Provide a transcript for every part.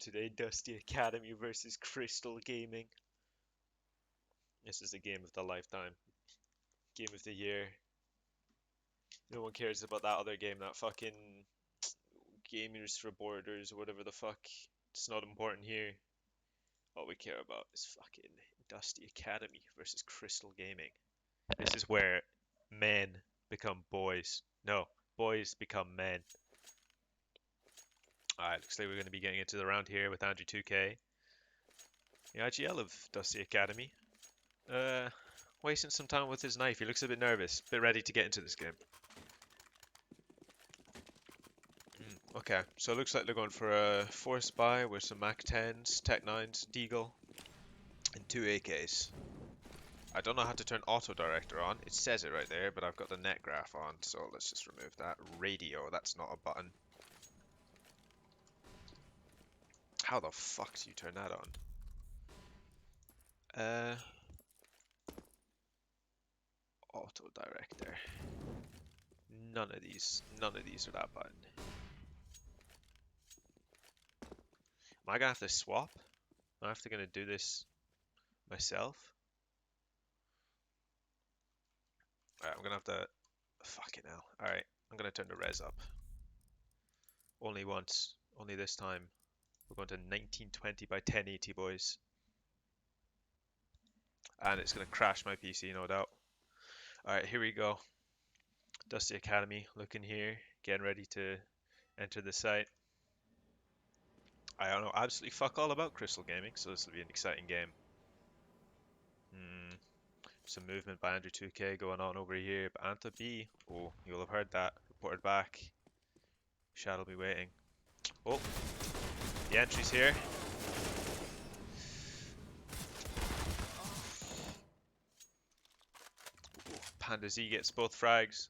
Today, Dusty Academy versus Crystal Gaming. This is the game of the lifetime. Game of the year. No one cares about that other game, that fucking Gamers for Borders or whatever the fuck. It's not important here. All we care about is fucking Dusty Academy versus Crystal Gaming. This is where men become boys. No, boys become men. Alright, looks like we're going to be getting into the round here with Andrew 2K. The IGL of Dusty Academy. Wasting some time with his knife. He looks a bit nervous, a bit ready to get into this game. Okay, so it looks like they're going for a force buy with some Mac 10s, Tech 9s, Deagle, and 2 AKs. I don't know how to turn auto director on. It says it right there, but I've got the net graph on, so let's just remove that. Radio, that's not a button. How the fuck do you turn that on? Auto director. None of these are that button. Am I gonna have to swap? Am I have to gonna do this myself? Alright, I'm gonna have to. Fucking hell. Alright, I'm gonna turn the res up. Only once. Only this time. We're going to 1920 by 1080, boys. And it's gonna crash my PC, no doubt. Alright, here we go. Dusty Academy looking here, getting ready to enter the site. I don't know absolutely fuck all about Crystal Gaming, so this will be an exciting game. Some movement by Andrew 2K going on over here, but Anta B, oh, you'll have heard that, reported back. Shad'll be waiting. Oh, the entry's here. Ooh, Panda Z gets both frags.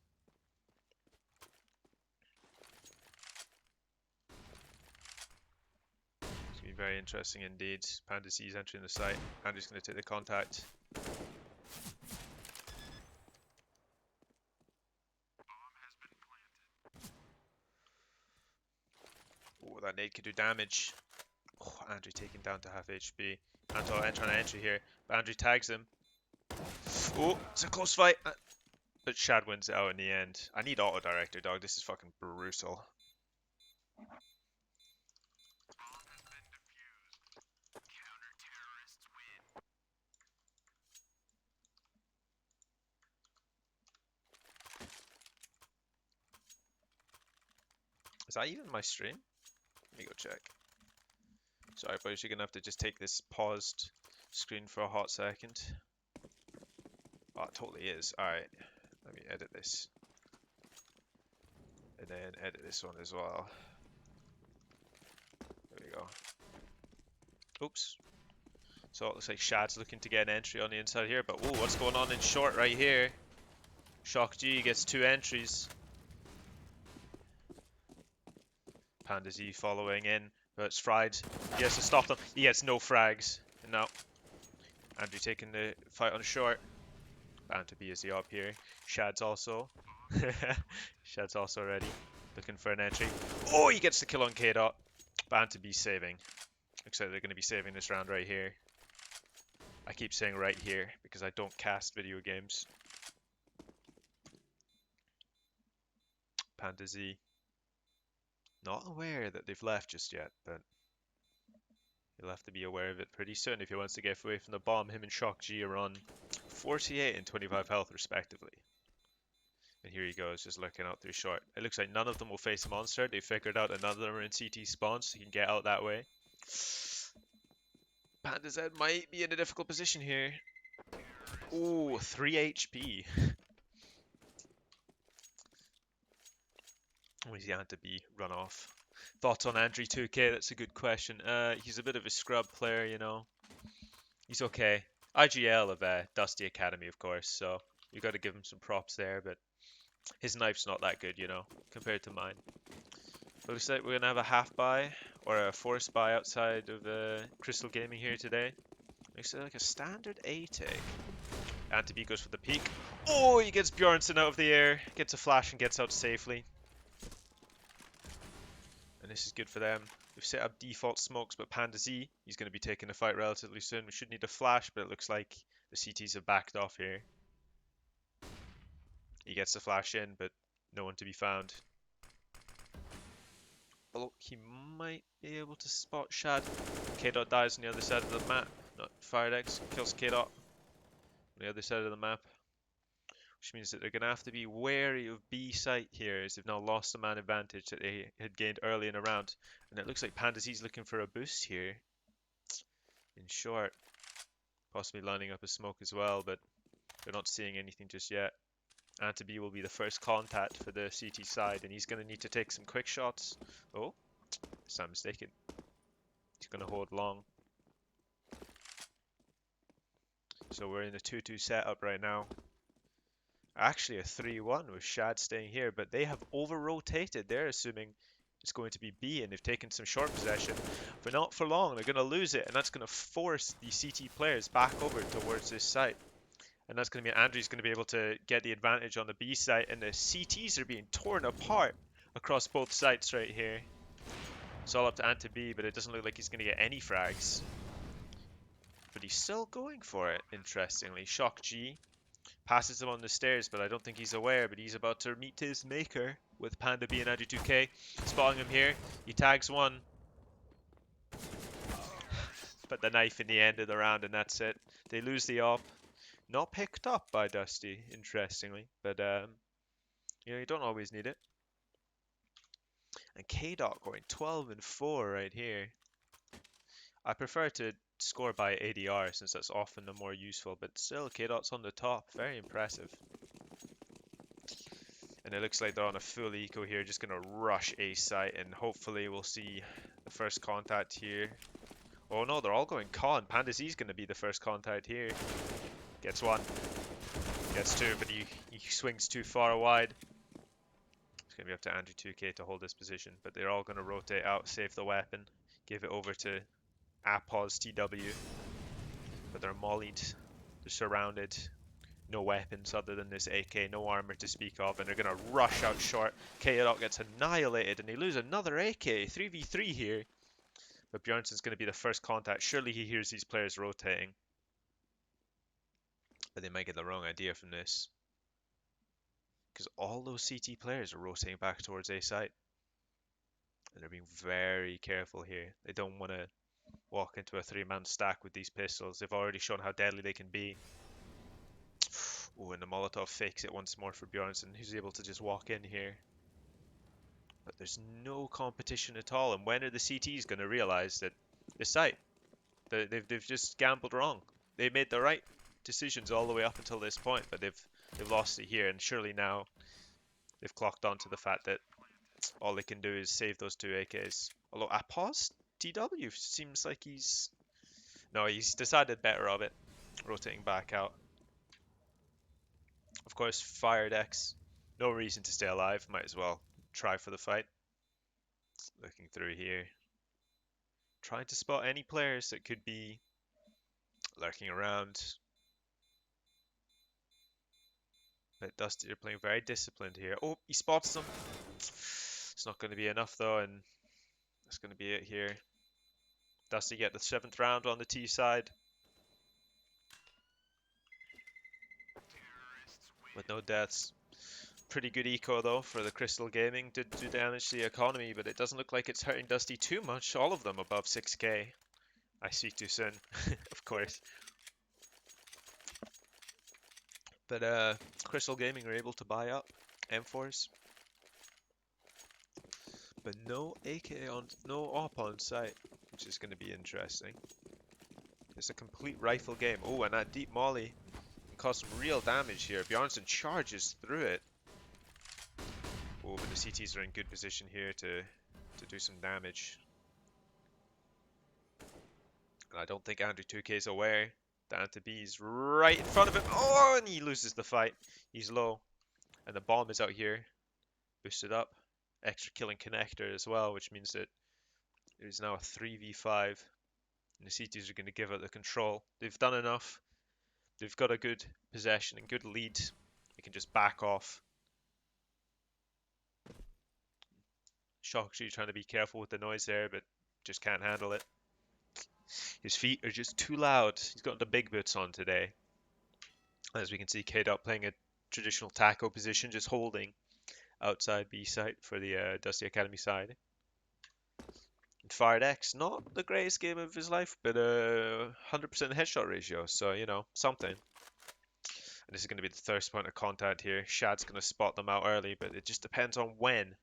It's going to be very interesting indeed. Panda Z is entering the site. Andrew's going to take the contact. Oh, that nade could do damage. Oh, Andrew taken down to half HP. Anto trying to entry here, but Andrew tags him. Oh, it's a close fight. But Shad wins out in the end. I need auto director, dog. This is fucking brutal. Is that even my stream? Let me go check. Sorry, boys, you're gonna have to just take this paused screen for a hot second. Oh, it totally is. Alright, let me edit this. And then edit this one as well. There we go. Oops. So it looks like Shad's looking to get an entry on the inside here, but ooh, what's going on in short right here? Shock G gets 2 entries. Panda Z following in, but it's fried. He has to stop them. He gets no frags. And now, Andrew taking the fight on short. Bound to be as the up here. Shad's also. Shad's also ready. Looking for an entry. Oh, he gets the kill on K-Dot. Bound to be saving. Looks like they're going to be saving this round right here. I keep saying right here because I don't cast video games. Panda Z. Not aware that they've left just yet, but he'll have to be aware of it pretty soon if he wants to get away from the bomb. Him and Shock G are on 48 and 25 health respectively. And here he goes, just looking out through short. It looks like none of them will face a monster. They figured out another are in CT spawn, so he can get out that way. Panda Z might be in a difficult position here. Ooh, 3 HP. Where's the to be run off? Thoughts on Andrew 2K? That's a good question. He's a bit of a scrub player, you know. He's okay. IGL of Dusty Academy, of course, so you got to give him some props there, but his knife's not that good, you know, compared to mine. But looks like we're going to have a half buy or a force buy outside of Crystal Gaming here today. Looks like a standard A take. Antibi goes for the peek. Oh, he gets Bjornsson out of the air, gets a flash and gets out safely. And this is good for them. We've set up default smokes, but Panda Z, he's going to be taking the fight relatively soon. We should need a flash, but it looks like the CTs have backed off here. He gets the flash in, but no one to be found. Although he might be able to spot Shad. K-Dot dies on the other side of the map. Not Firedex kills K-Dot on the other side of the map. Which means that they're going to have to be wary of B site here, as they've now lost the man advantage that they had gained early in the round. And it looks like Panda Z's looking for a boost here. In short, possibly lining up a smoke as well, but they're not seeing anything just yet. Antabi will be the first contact for the CT side, and he's going to need to take some quick shots. Oh, is I'm mistaken. He's going to hold long. So we're in a 2-2 setup right now. Actually a 3-1 with Shad staying here, but they have over-rotated. They're assuming it's going to be B, and they've taken some short possession. But not for long, they're going to lose it, and that's going to force the CT players back over towards this site. And that's going to mean Andrew's going to be able to get the advantage on the B site, and the CTs are being torn apart across both sites right here. It's all up to Ant to B, but it doesn't look like he's going to get any frags. But he's still going for it, interestingly. Shock G passes him on the stairs, but I don't think he's aware, but he's about to meet his maker with Panda B and Andrew 2K. Spotting him here, he tags one. But the knife in the end of the round, and that's it. They lose the op. Not picked up by Dusty, interestingly, but you know, you don't always need it. And K-Dot going 12 and 4 right here. I prefer to score by ADR since that's often the more useful, but still K-Dot's on the top. Very impressive. And it looks like they're on a full eco here, just going to rush A site, and hopefully we'll see the first contact here. Oh no, they're all going con. Panda Z's going to be the first contact here. Gets one. Gets two, but he swings too far wide. It's going to be up to Andrew 2K to hold this position, but they're all going to rotate out, save the weapon, give it over to Apos TW. But they're mollied, they're surrounded, no weapons other than this AK, no armor to speak of, and they're going to rush out short. K-Dot gets annihilated, and they lose another AK, 3v3 here. But Bjornson's going to be the first contact. Surely he hears these players rotating. But they might get the wrong idea from this. Because all those CT players are rotating back towards A site. And they're being very careful here. They don't want to walk into a 3-man stack with these pistols. They've already shown how deadly they can be. Oh, and the Molotov fakes it once more for Bjornsson, who's able to just walk in here. But there's no competition at all. And when are the CTs going to realize that this site, they've just gambled wrong? They made the right decisions all the way up until this point, but they've lost it here. And surely now they've clocked on to the fact that all they can do is save those two AKs. Although Apos TW seems like he's decided better of it, rotating back out. Of course, Firedex, no reason to stay alive, might as well try for the fight. Looking through here, trying to spot any players that could be lurking around. But Dusty are playing very disciplined here. Oh, he spots them. It's not going to be enough though, and that's going to be it here. Dusty get the 7th round on the T side. With no deaths. Pretty good eco though for the Crystal Gaming. Did do damage to the economy, but it doesn't look like it's hurting Dusty too much. All of them above 6k. I speak too soon, of course. But Crystal Gaming are able to buy up M4s. But no AK on, no op on site, which is going to be interesting. It's a complete rifle game. Oh, and that deep molly can cause some real damage here. Bjornsson charges through it. Oh, but the CTs are in good position here to do some damage. And I don't think Andrew 2K is aware that Anta B is right in front of him. Oh, and he loses the fight. He's low. And the bomb is out here. Boosted up. Extra killing connector as well, which means that it is now a 3v5. And the CTs are going to give up the control. They've done enough. They've got a good possession and good lead. They can just back off. Shocktree trying to be careful with the noise there, but just can't handle it. His feet are just too loud. He's got the big boots on today. As we can see, K-Dot playing a traditional taco position, just holding outside B site for the Dusty Academy side. And FiredX, not the greatest game of his life, but 100% headshot ratio, so you know, something. And this is going to be the first point of contact here. Shad's going to spot them out early, but it just depends on when.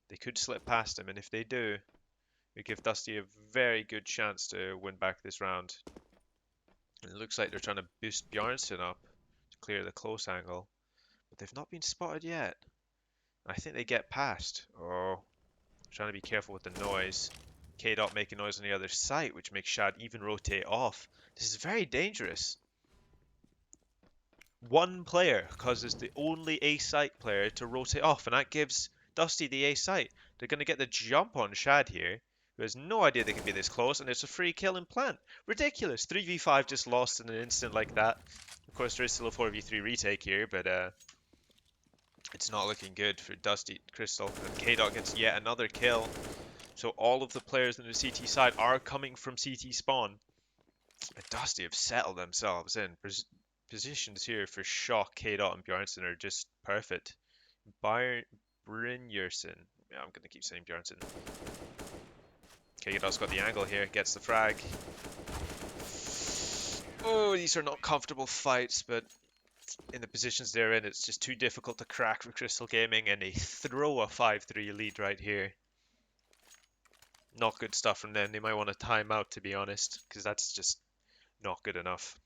They could slip past him, and if they do, we give Dusty a very good chance to win back this round. And it looks like they're trying to boost Bjarnson up to clear the close angle, but they've not been spotted yet. I think they get past. Oh, trying to be careful with the noise. K-Dot making noise on the other side, which makes Shad even rotate off. This is very dangerous. One player causes the only A site player to rotate off, and that gives Dusty the A site. They're going to get the jump on Shad here, who has no idea they can be this close, and it's a free kill in plant. Ridiculous. 3v5 just lost in an instant like that. Of course, there is still a 4v3 retake here, but it's not looking good for Dusty Crystal. And K-Dot gets yet another kill. So all of the players on the CT side are coming from CT spawn. And Dusty have settled themselves in. Positions here for Shock, K-Dot, and Bjarnson are just perfect. Brynjarson. Yeah, I'm going to keep saying Bjarnson. K-Dot's got the angle here, gets the frag. Oh, these are not comfortable fights, but in the positions they're in, it's just too difficult to crack for Crystal Gaming, and they throw a 5-3 lead right here. Not good stuff from them. They might want a timeout, to be honest, because that's just not good enough.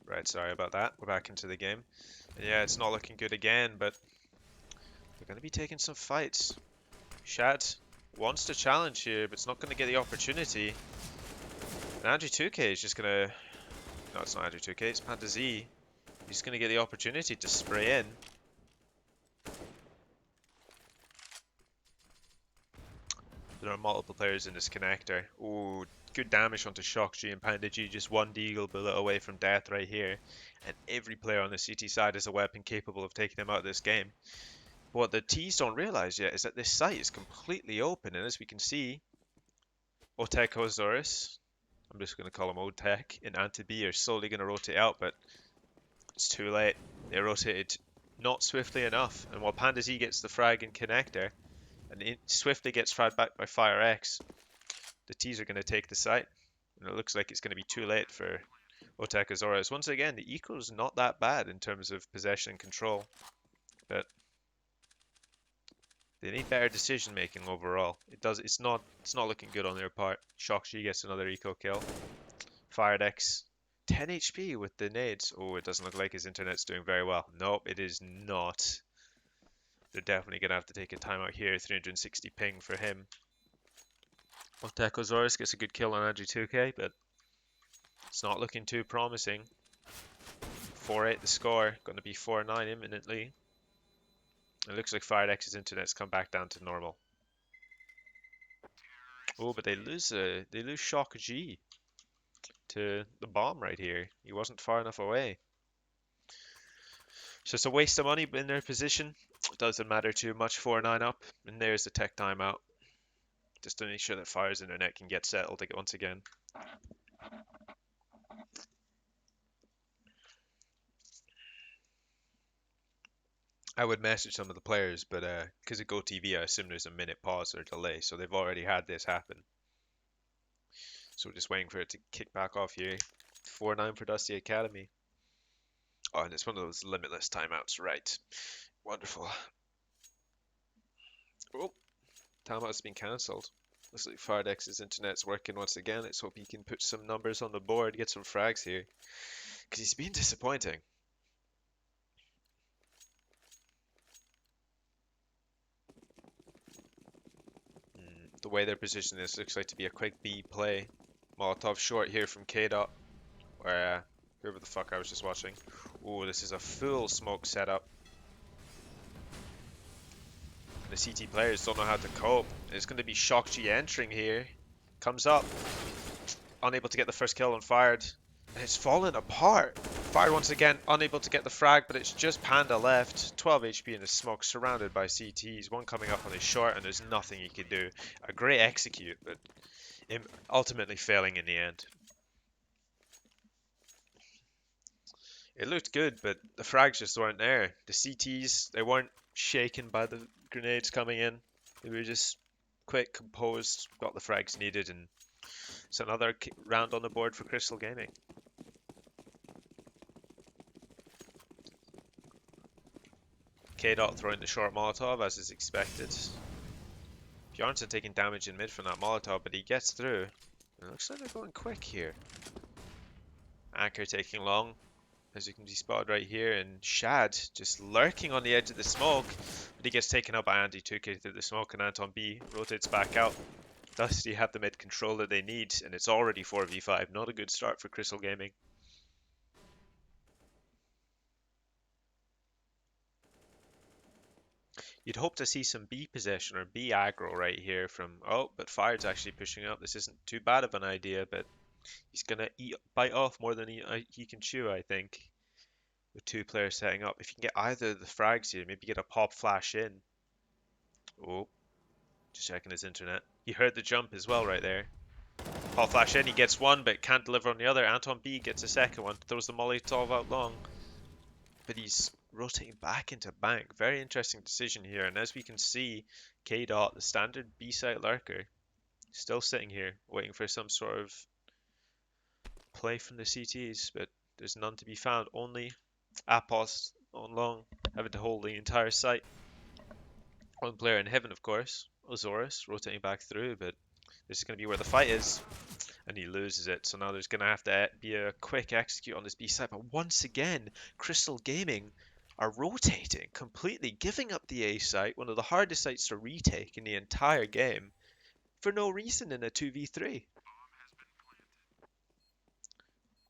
Right, sorry about that. We're back into the game. And yeah, it's not looking good again, but they're going to be taking some fights. Shad wants to challenge here, but it's not going to get the opportunity. And Andrew 2K is just going to... No, it's not Andrew 2K, it's Panda Z. He's going to get the opportunity to spray in. There are multiple players in this connector. Ooh, good damage onto Shock G and Panda G. Just one Deagle bullet away from death right here. And every player on the CT side has a weapon capable of taking them out of this game. What the T's don't realize yet is that this site is completely open. And as we can see, Otekosaurus, I'm just going to call him Otek, and Anti-B are slowly going to rotate out, but it's too late. They rotated not swiftly enough. And while Panda Z gets the frag and connector, and it swiftly gets fragged back by FireX, the T's are going to take the site. And it looks like it's going to be too late for Otekosaurus. Once again, the eco is not that bad in terms of possession and control, but they need better decision making overall. It's not looking good on their part. Shockg gets another eco kill. FireX 10 HP with the nades. Oh, it doesn't look like his internet's doing very well. Nope, it is not. They're definitely going to have to take a timeout here. 360 ping for him. Otekosaurus gets a good kill on Andrew 2K, but it's not looking too promising. 4-8 the score. Going to be 4-9 imminently. It looks like FireX's internet's come back down to normal. Oh, but they lose Shock G to the bomb right here. He wasn't far enough away. It's just a waste of money in their position. It doesn't matter too much. 4-9 up, and there's the tech timeout. Just to make sure that Fire's internet can get settled once again. I would message some of the players, but because of GoTV, I assume there's a minute pause or delay, so they've already had this happen. So we're just waiting for it to kick back off here. 4-9 for Dusty Academy. Oh, and it's one of those limitless timeouts, right? Wonderful. Oh, timeout's been cancelled. Looks like FireX's internet's working once again. Let's hope he can put some numbers on the board, get some frags here. Because he's been disappointing. The way they're positioning this looks like to be a quick B play. Molotov short here from K-Dot. Or whoever the fuck I was just watching. Oh, this is a full smoke setup. And the CT players don't know how to cope. It's going to be Shock G entering here. Comes up. Unable to get the first kill on Fired. And it's fallen apart. Fired once again, unable to get the frag, but it's just Panda left. 12 HP in the smoke, surrounded by CTs. One coming up on his short, and there's nothing he can do. A great execute, but him ultimately failing in the end. It looked good, but the frags just weren't there. The CTs, they weren't shaken by the grenades coming in. They were just quick, composed, got the frags needed, and it's another round on the board for Crystal Gaming. K-Dot throwing the short Molotov as is expected. Bjarnson taking damage in mid from that Molotov, but he gets through. It looks like they're going quick here. Anchor taking long, as you can see spotted right here, and Shad just lurking on the edge of the smoke, but he gets taken out by Andy 2K through the smoke, and Anton B rotates back out. Dusty have the mid control that they need, and it's already 4v5. Not a good start for Crystal Gaming. You'd hope to see some B possession or B aggro right here from... Oh, but Fired's actually pushing up. This isn't too bad of an idea, but he's going to bite off more than he can chew, I think. With two players setting up. If you can get either of the frags here, maybe get a pop flash in. Oh, just checking his internet. He heard the jump as well right there. Pop flash in, he gets one, but can't deliver on the other. Anton B gets a second one, throws the Molotov out long. But he's rotating back into bank. Very interesting decision here. And as we can see, K-Dot, the standard B-site lurker, still sitting here, waiting for some sort of play from the CTs, but there's none to be found. Only Apos on long, having to hold the entire site. One player in heaven, of course, Ozorus, rotating back through, but this is going to be where the fight is, and he loses it. So now there's going to have to be a quick execute on this B side. But once again, Crystal Gaming are rotating, completely giving up the A site, one of the hardest sites to retake in the entire game, for no reason in a 2v3.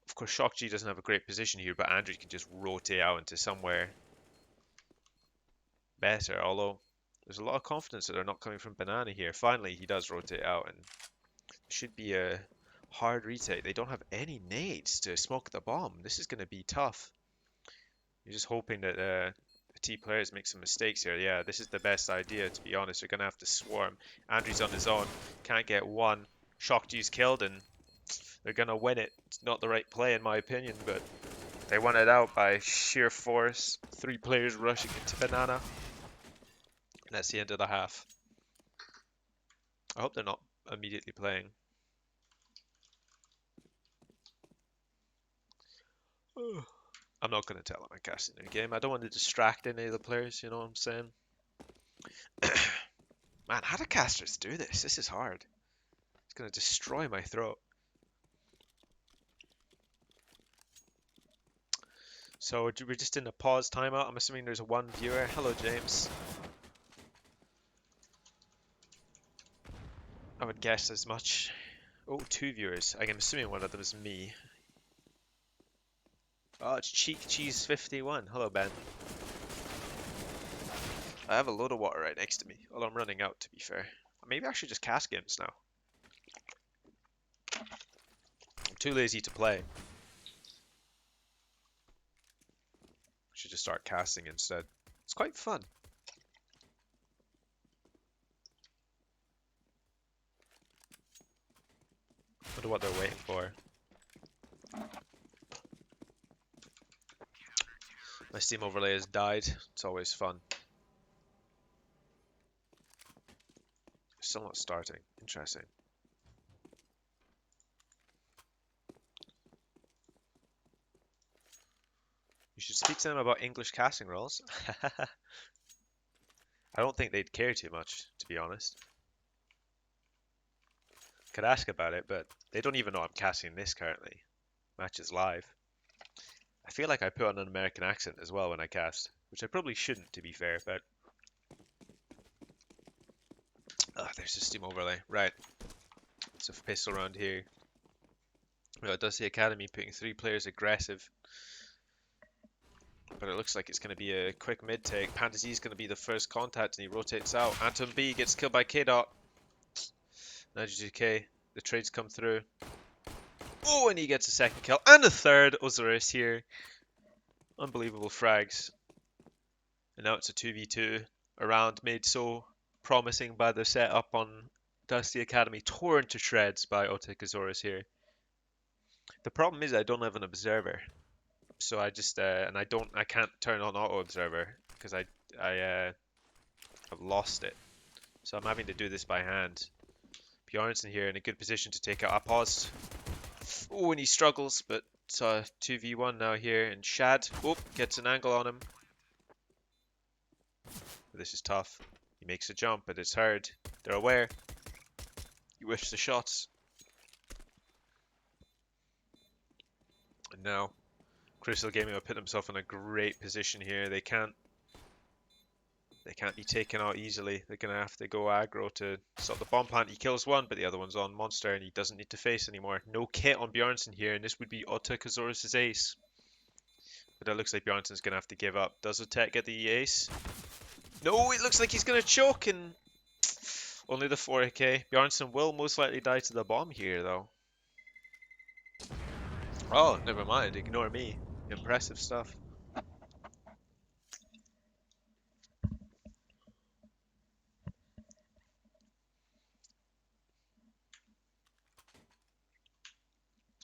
Of course, Shock G doesn't have a great position here, but Andrew can just rotate out into somewhere better, although there's a lot of confidence that they're not coming from Banana here. Finally, he does rotate out, and it should be a hard retake. They don't have any nades to smoke the bomb. This is going to be tough. You're just hoping that the T players make some mistakes here. Yeah, this is the best idea, to be honest. They're going to have to swarm. Andrew's on his own. Can't get one. Shock G's killed, and they're going to win it. It's not the right play, in my opinion, but they won it out by sheer force. 3 players rushing into Banana. And that's the end of the half. I hope they're not immediately playing. I'm not going to tell them I'm casting the game. I don't want to distract any of the players, you know what I'm saying? Man, how do casters do this? This is hard. It's going to destroy my throat. So we're just in a pause timeout. I'm assuming there's one viewer. Hello, James. I would guess as much. Oh, 2 viewers. I'm assuming one of them is me. Oh, it's Cheek Cheese 51. Hello, Ben. I have a load of water right next to me. Well, I'm running out, to be fair. Maybe I should just cast games now. I'm too lazy to play. I should just start casting instead. It's quite fun. Wonder what they're waiting for. My Steam overlay has died. It's always fun. Still not starting. Interesting. You should speak to them about English casting rules. I don't think they'd care too much, to be honest. Could ask about it, but they don't even know I'm casting this currently. Match is live. I feel like I put on an American accent as well when I cast, which I probably shouldn't, to be fair, but... Oh, there's a Steam overlay. Right. So a pistol round here. Well, it does the Academy putting 3 players aggressive. But it looks like it's going to be a quick mid-take. Pandazy is going to be the first contact, and he rotates out. Anton B gets killed by K-Dot. 92K. The trades come through. Oh, and he gets a second kill and a third. Osiris here. Unbelievable frags. And now it's a 2v2. A round made so promising by the setup on Dusty Academy. Torn to shreds by Otakasaurus here. The problem is I don't have an observer. So I just, I can't turn on auto observer because I've lost it. So I'm having to do this by hand. Bjornsson here in a good position to take out. I paused. Oh, and he struggles, but it's a 2v1 now here. And Shad, gets an angle on him. This is tough. He makes a jump, but it's hard. They're aware. He whiffs the shots. And now, Crystal Gaming will put themselves in a great position here. They can't be taken out easily. They're going to have to go aggro to stop the bomb plant. He kills one, but the other one's on Monster, and he doesn't need to face anymore. No kit on Bjornsson here, and this would be Otakasaurus' ace. But it looks like Bjornsson's going to have to give up. Does Otek get the ace? No, it looks like he's going to choke, and only the 4AK. Bjornsson will most likely die to the bomb here, though. Oh, never mind. Ignore me. Impressive stuff.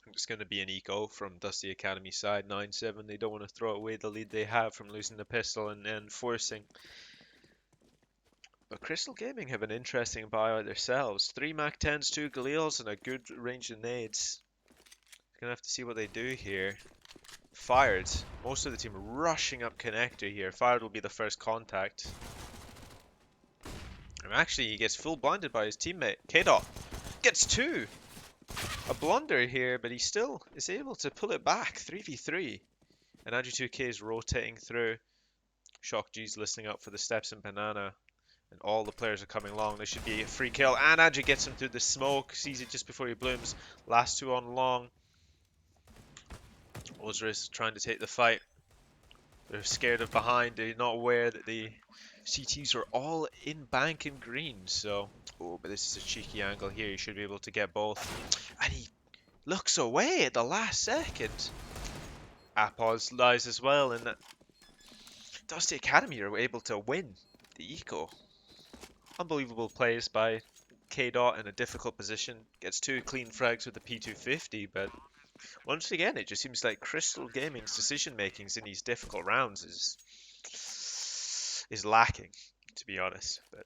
It's going to be an eco from Dusty Academy side, 9-7. They don't want to throw away the lead they have from losing the pistol and forcing. But Crystal Gaming have an interesting buyout themselves. 3 Mac 10s, 2 Galils, and a good range of nades. Gonna have to see what they do here. Fired. Most of the team rushing up connector here. Fired will be the first contact. And actually, he gets full blinded by his teammate. K-Dot gets 2. A blunder here, but he still is able to pull it back. 3v3. And Andrew2K is rotating through. Shock G's listening up for the steps in Banana. And all the players are coming along. There should be a free kill. And Andrew gets him through the smoke. Sees it just before he blooms. Last 2 on long. Osiris trying to take the fight. They're scared of behind. They're not aware that the CTs are all in bank and green. So, oh, but this is a cheeky angle here. You should be able to get both. And he looks away at the last second. Apos lies as well, and Dusty Academy are able to win the eco. Unbelievable plays by K-Dot in a difficult position. Gets 2 clean frags with the P250, but once again, it just seems like Crystal Gaming's decision makings in these difficult rounds is lacking, to be honest. But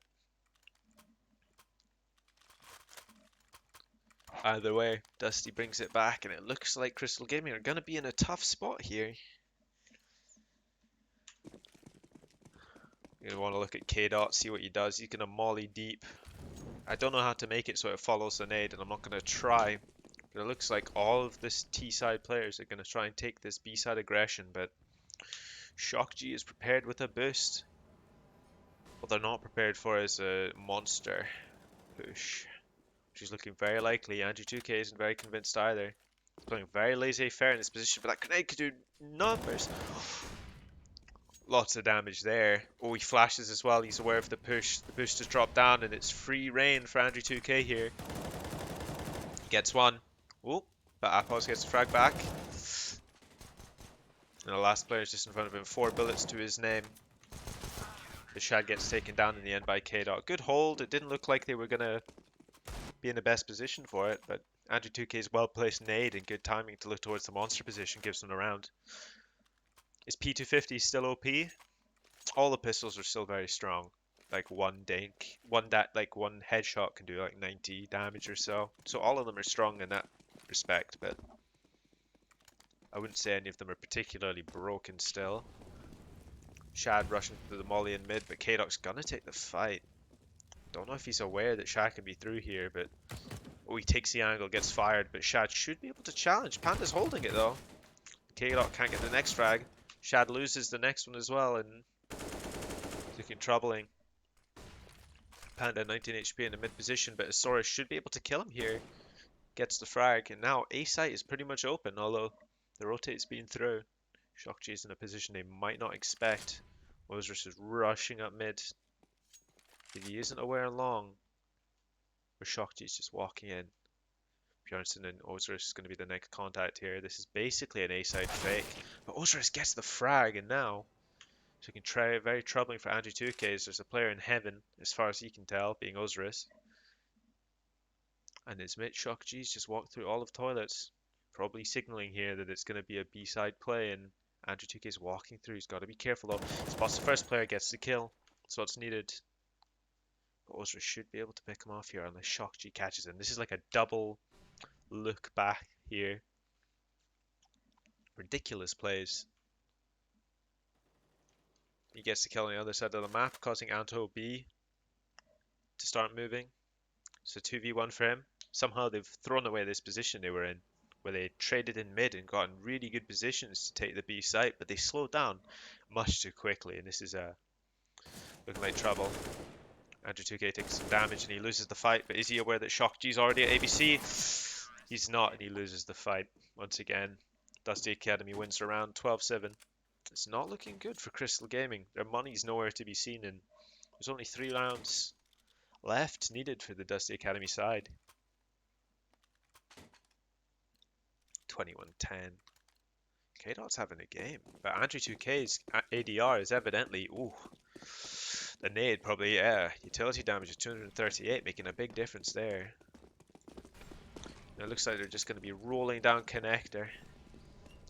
either way, Dusty brings it back, and it looks like Crystal Gaming are going to be in a tough spot here. You're going to want to look at K-Dot, see what he does. He's going to molly deep. I don't know how to make it so it follows the nade, and I'm not going to try. But it looks like all of this T-side players are going to try and take this B-side aggression, but Shock G is prepared with a boost. What they're not prepared for is a monster push, which is looking very likely. Andrew2K isn't very convinced either. He's playing very laissez-faire in this position, but that grenade could do numbers. Lots of damage there. Oh, he flashes as well. He's aware of the push. The push just dropped down, and it's free reign for Andrew2K here. Gets one. Oh, but Apos gets the frag back. And the last player is just in front of him. 4 bullets to his name. The Shad gets taken down in the end by K-Dot. Good hold. It didn't look like they were going to be in the best position for it, but Andrew2K's well-placed nade and good timing to look towards the monster position gives them a round. Is P250 still OP? All the pistols are still very strong. Like one headshot can do like 90 damage or so. So all of them are strong in that respect, but I wouldn't say any of them are particularly broken still. Shad rushing through the molly in mid, but K-Dot's gonna take the fight. Don't know if he's aware that Shad can be through here, but oh, he takes the angle, gets fired, but Shad should be able to challenge. Panda's holding it though. K-Dot can't get the next frag. Shad loses the next one as well, and looking troubling. Panda 19 HP in the mid position, but Asaurus should be able to kill him here. Gets the frag, and now A site is pretty much open, although the rotate's been through. Shock G is in a position they might not expect. Osiris is rushing up mid. If he isn't aware long, or Shock G is just walking in. Bjornsson and Osiris is going to be the next contact here. This is basically an A-side fake. But Osiris gets the frag, and now so it can try very troubling for Andrew 2K as there's a player in heaven, as far as he can tell, being Osiris. And his mate Shock G's just walked through all of toilets, probably signaling here that it's going to be a B-side play, and Andrew 2K is walking through. He's got to be careful though. Spots the first player, gets the kill. That's what's needed. But Osiris should be able to pick him off here unless Shock G catches him. This is like a double look back here. Ridiculous plays. He gets the kill on the other side of the map, causing Anto B to start moving. So 2v1 for him. Somehow they've thrown away this position they were in, where they traded in mid and got in really good positions to take the B site, but they slowed down much too quickly, and this is looking like trouble. Andrew 2K takes some damage and he loses the fight, but is he aware that Shock G's already at ABC? He's not, and he loses the fight once again. Dusty Academy wins the round 12-7. It's not looking good for Crystal Gaming. Their money's nowhere to be seen, and there's only 3 rounds left needed for the Dusty Academy side. 21-10. K-Dot's having a game, but Andrew 2K's ADR is evidently, ooh, the nade probably, yeah, utility damage is 238, making a big difference there. And it looks like they're just going to be rolling down connector.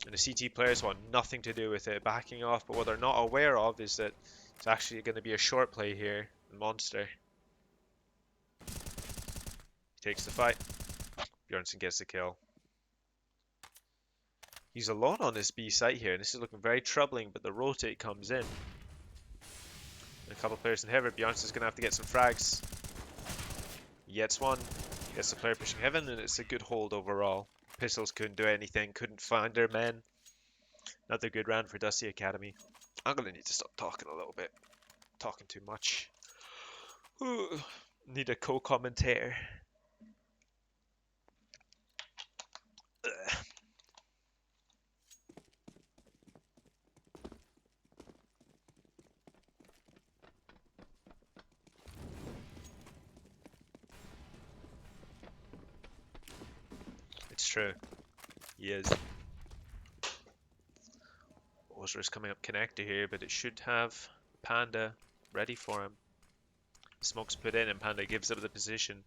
And the CT players want nothing to do with it, backing off, but what they're not aware of is that it's actually going to be a short play here. Monster. He takes the fight. Bjornsson gets the kill. He's alone on this B site here, and this is looking very troubling, but the rotate comes in. And a couple of players in heaven. Bjornsson's going to have to get some frags. He gets one. Gets the player pushing heaven, and it's a good hold overall. Pistols couldn't do anything, couldn't find their men. Another good round for Dusty Academy. I'm going to need to stop talking a little bit. Talking too much. Ooh, need a co-commentator. It's true. He is. Osiris coming up connector here, but it should have Panda ready for him. Smoke's put in and Panda gives up the position,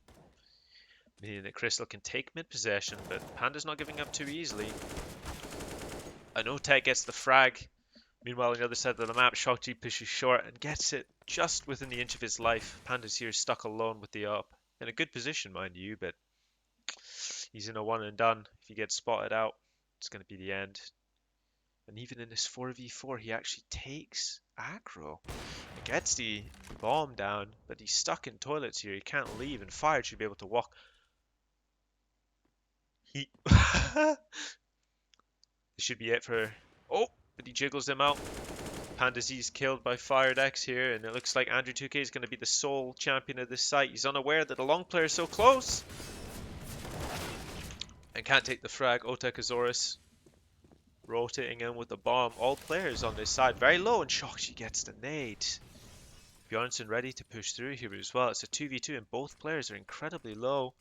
meaning that Crystal can take mid possession, but Panda's not giving up too easily. And Otek gets the frag. Meanwhile, on the other side of the map, Shock G pushes short and gets it just within the inch of his life. Panda's here stuck alone with the up. In a good position, mind you, but he's in a one and done. If he gets spotted out, it's going to be the end. And even in this 4v4, he actually takes aggro. He gets the bomb down, but he's stuck in toilets here. He can't leave, and Fire should be able to walk. He... This should be it for... Oh, but he jiggles them out. Panda Z's killed by Firedex here, and it looks like Andrew 2K is going to be the sole champion of this site. He's unaware that the long player is so close. And can't take the frag. Otek Azores rotating in with the bomb. All players on this side very low, and Shock G gets the nade. Bjornsson ready to push through here as well. It's a 2v2 and both players are incredibly low.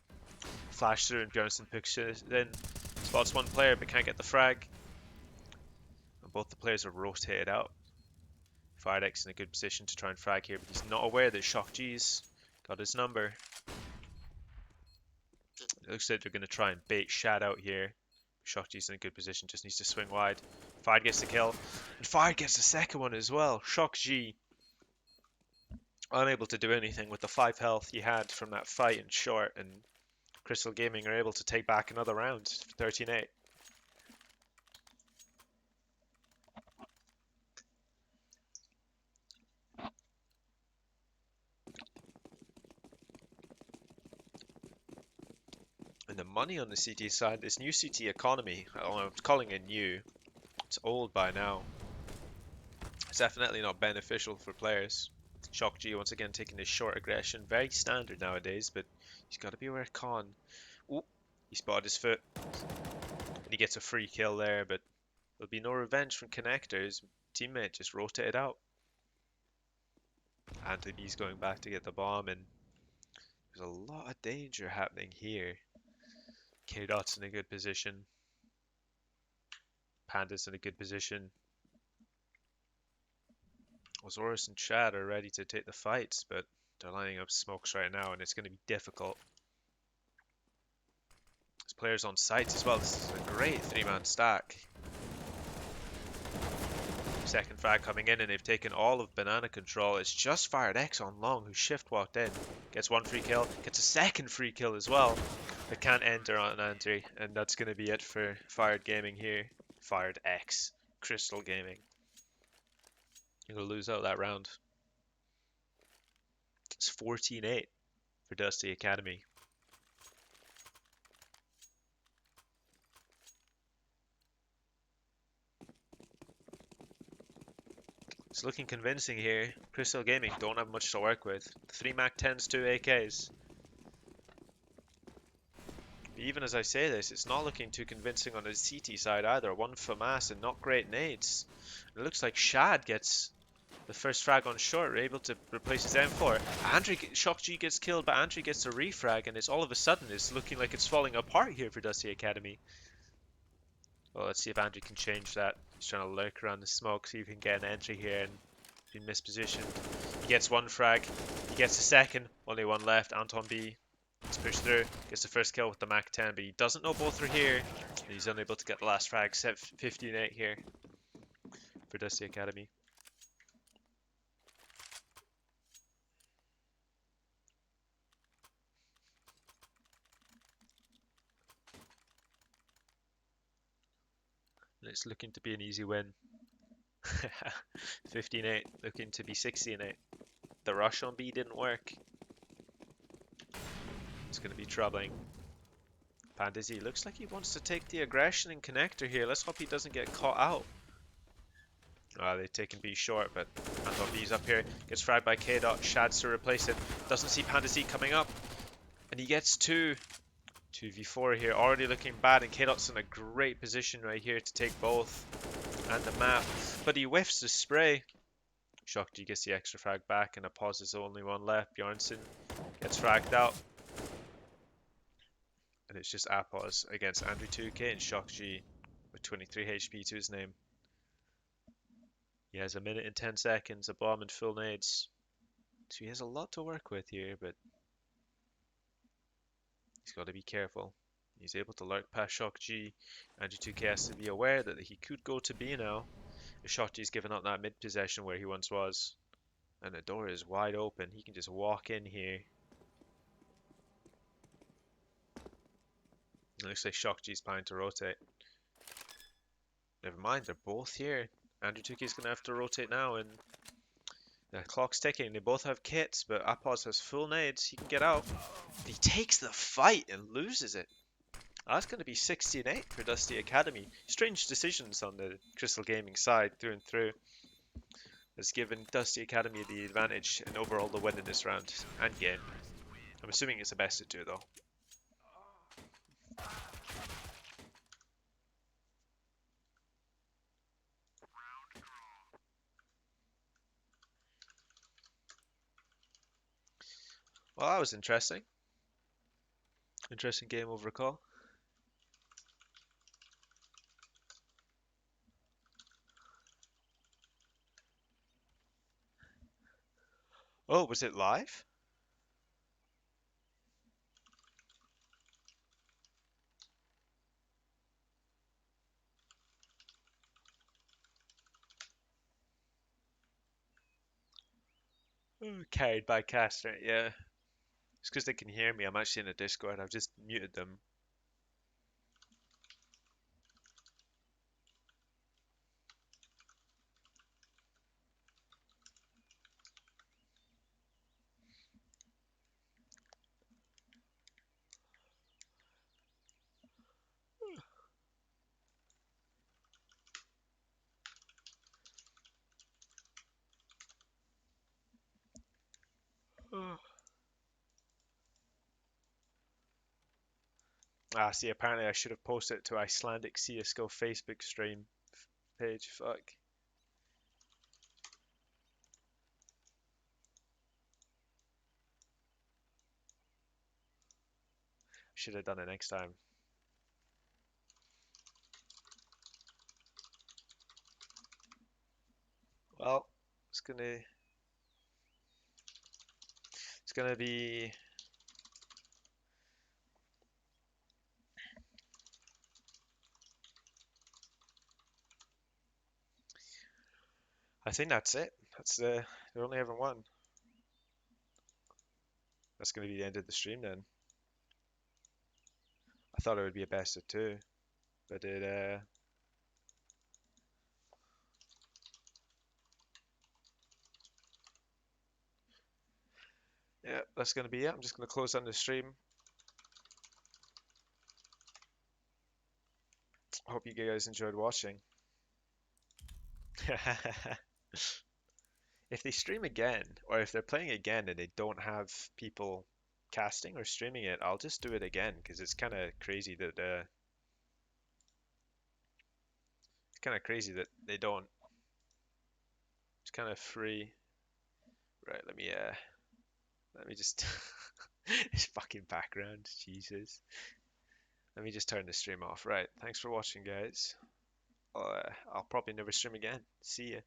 Flash through and Bjornsson pushes in. Spots one player but can't get the frag. And both the players are rotated out. Firedex in a good position to try and frag here, but he's not aware that Shock G's got his number. It looks like they're going to try and bait Shad out here. Shock G's in a good position, just needs to swing wide. Fire gets the kill, and Fire gets the second one as well. Shock G unable to do anything with the 5 health he had from that fight in short, and Crystal Gaming are able to take back another round, 13-8. And the money on the CT side, this new CT economy, I'm calling it new, it's old by now. It's definitely not beneficial for players. Shock G once again taking his short aggression, very standard nowadays, but he's got to be aware of Khan. Ooh, he spotted his foot, and he gets a free kill there, but there'll be no revenge from Connector. His teammate just rotated out. Anthony's going back to get the bomb, and there's a lot of danger happening here. K-Dot's in a good position. Panda's in a good position. Azorus and Chad are ready to take the fights, but they're lining up smokes right now, and it's going to be difficult. There's players on sites as well. This is a great three-man stack. Second frag coming in, and they've taken all of banana control. It's just Fired X on long, who shift walked in. Gets one free kill, gets a second free kill as well. But can't enter on Andri, and that's going to be it for Fired Gaming here. Fired X, Crystal Gaming. You're going to lose out that round. It's 14-8 for Dusty Academy. It's looking convincing here. Crystal Gaming don't have much to work with. 3 Mac 10s, 2 AKs. But even as I say this, it's not looking too convincing on the CT side either. 1 FAMAS and not great nades. It looks like Shad gets the first frag on short, able to replace his M4. Shock-G gets killed, but Andri gets a refrag, and it's all of a sudden it's looking like it's falling apart here for Dusty Academy. Well, let's see if Andri can change that. He's trying to lurk around the smoke, see if he can get an entry here and be mispositioned. He gets 1 frag, he gets a second, only 1 left. Anton B is pushed through, gets the first kill with the Mac 10, but he doesn't know both are here. And he's unable to get the last frag, set 15-8 here for Dusty Academy. And it's looking to be an easy win. 15-8, looking to be 16-8. The rush on B didn't work. It's going to be troubling. Pandizzy looks like he wants to take the aggression in connector here. Let's hope he doesn't get caught out. They've taken B short, but Anton B's up here. Gets fragged by K-Dot. Shads to replace it. Doesn't see Pandizzy coming up. And he gets 2v4 here. Already looking bad, and K-Dot's in a great position right here to take both and the map. But he whiffs the spray. Shock-G gets the extra frag back, and Apos is the only one left. Bjornsson gets fragged out. And it's just Apos against Andri 2K and Shock-G with 23 HP to his name. He has a minute and 10 seconds, a bomb and full nades. So he has a lot to work with here, but he's got to be careful. He's able to lurk past Shock-G. Andri 2K has to be aware that he could go to B now. If Shock-G's given up that mid possession where he once was. And the door is wide open. He can just walk in here. It looks like Shock-G's planning to rotate. Never mind, they're both here. Andri 2K's going to have to rotate now, and the clock's ticking. They both have kits, but Apos has full nades. He can get out. He takes the fight and loses it. That's going to be 16-8 for Dusty Academy. Strange decisions on the Crystal Gaming side through and through. Has given Dusty Academy the advantage and overall the win in this round and game. I'm assuming it's a best of 2 though. Well, that was interesting. Interesting game overall. Oh, was it live? Oh, carried by Caster, yeah. It's because they can hear me. I'm actually in a Discord. I've just muted them. See, apparently I should have posted it to Icelandic CSGO Facebook stream page. Fuck. Should have done it next time. gonna be. I think that's it. They're only having one. That's gonna be the end of the stream then. I thought it would be a best of two, but yeah, that's gonna be it. I'm just gonna close down the stream. Hope you guys enjoyed watching. If they stream again, or if they're playing again and they don't have people casting or streaming it, I'll just do it again because it's kind of crazy that they don't. It's kind of free. Right, let me just this fucking background, Jesus. Let me just turn the stream off. Right, thanks for watching, guys. I'll probably never stream again. See ya.